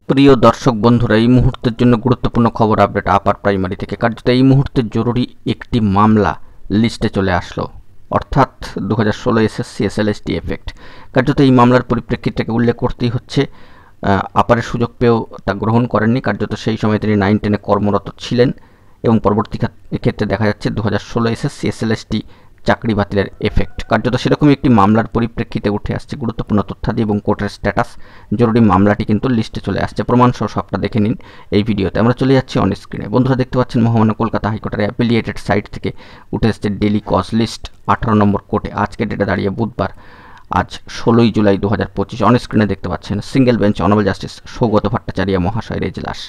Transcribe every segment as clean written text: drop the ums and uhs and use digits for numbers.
প্রিয় দর্শক বন্ধুরা, এই মুহূর্তের জন্য গুরুত্বপূর্ণ খবর আপডেট আপার প্রাইমারি থেকে। কার্যত এই মুহূর্তে জরুরি একটি মামলা লিস্টে চলে আসলো, অর্থাৎ 2016 এসএসসি এসএলএসটি এফেক্ট। কার্যত এই মামলার পরিপ্রেক্ষিতটাকে উল্লেখ করতেই হচ্ছে। আপারের সুযোগ পেয়েও তা গ্রহণ করেননি। কার্যত সেই সময় তিনি 9-10-এ কর্মরত ছিলেন এবং পরবর্তী ক্ষেত্রে দেখা যাচ্ছে 2016 এসএসসি এসএলএসটি চাকরি বাতিলের এফেক্ট। কার্যত সেরকমই একটি মামলার পরিপ্রেক্ষিতে উঠে আসছে গুরুত্বপূর্ণ তথ্যাদি এবং কোর্টের স্ট্যাটাস। জরুরি মামলাটি কিন্তু লিস্টে চলে আসছে, প্রমাণ সহ সবটা দেখে নিন এই ভিডিওতে। আমরা চলে যাচ্ছি অন স্ক্রিনে। বন্ধুরা দেখতে পাচ্ছেন মহামান্য কলকাতা হাইকোর্টের অ্যাফিলিয়েটেড সাইট থেকে উঠে এসছে ডেলি কজ লিস্ট 18 নম্বর কোর্টে। আজকে ডেটে দাঁড়িয়ে বুধবার, আজ 16 জুলাই 2025। অন স্ক্রিনে দেখতে পাচ্ছেন single bench honourable justice Saugata Bhattacharya মহাশয়ের এজলাস।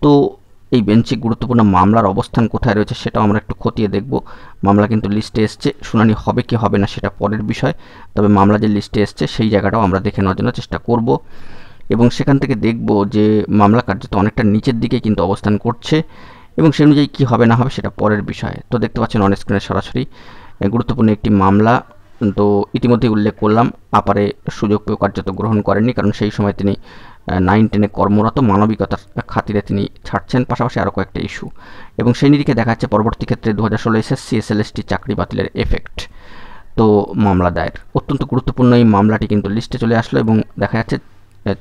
তো এই বেঞ্চে গুরুত্বপূর্ণ মামলার অবস্থান কোথায় রয়েছে সেটাও আমরা একটু খতিয়ে দেখব। মামলা কিন্তু লিস্টে এসছে, শুনানি হবে কি হবে না সেটা পরের বিষয়, তবে মামলা যে লিস্টে এসছে সেই জায়গাটাও আমরা দেখে নেওয়ার জন্য চেষ্টা করব এবং সেখান থেকে দেখব যে মামলা কার্যত অনেকটা নিচের দিকে কিন্তু অবস্থান করছে এবং সে অনুযায়ী কী হবে না হবে সেটা পরের বিষয়। তো দেখতে পাচ্ছেন অন স্ক্রিনে সরাসরি গুরুত্বপূর্ণ একটি মামলা। তো ইতিমধ্যেই উল্লেখ করলাম, আপারে সুযোগ পেয়েও কার্যত গ্রহণ করেননি, কারণ সেই সময় তিনি 9-10-এ কর্মরত, মানবিকতার খাতিরে তিনি ছাড়ছেন, পাশাপাশি আরও কয়েকটা ইস্যু। এবং সেই নিরিখে দেখা যাচ্ছে পরবর্তী ক্ষেত্রে 2016 এসএসসি এসএলএসটি চাকরি বাতিলের এফেক্ট। তো মামলা দায়ের অত্যন্ত গুরুত্বপূর্ণ এই মামলাটি কিন্তু লিস্টে চলে আসলো এবং দেখা যাচ্ছে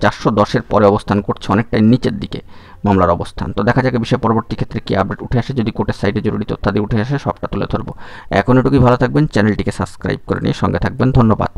410-এর পরে অবস্থান করছে, অনেকটাই নিচের দিকে মামলার অবস্থান। তো দেখা যাক বিষয়ে পরবর্তী ক্ষেত্রে কি আপডেট উঠে আসে। যদি কোর্টের সাইটে জরুরি তথ্যাদি উঠে আসে সবটা তুলে ধরবো। এখন এটুকুই, ভালো থাকবেন, চ্যানেলটিকে সাবস্ক্রাইব করে নিয়ে সঙ্গে থাকবেন। ধন্যবাদ।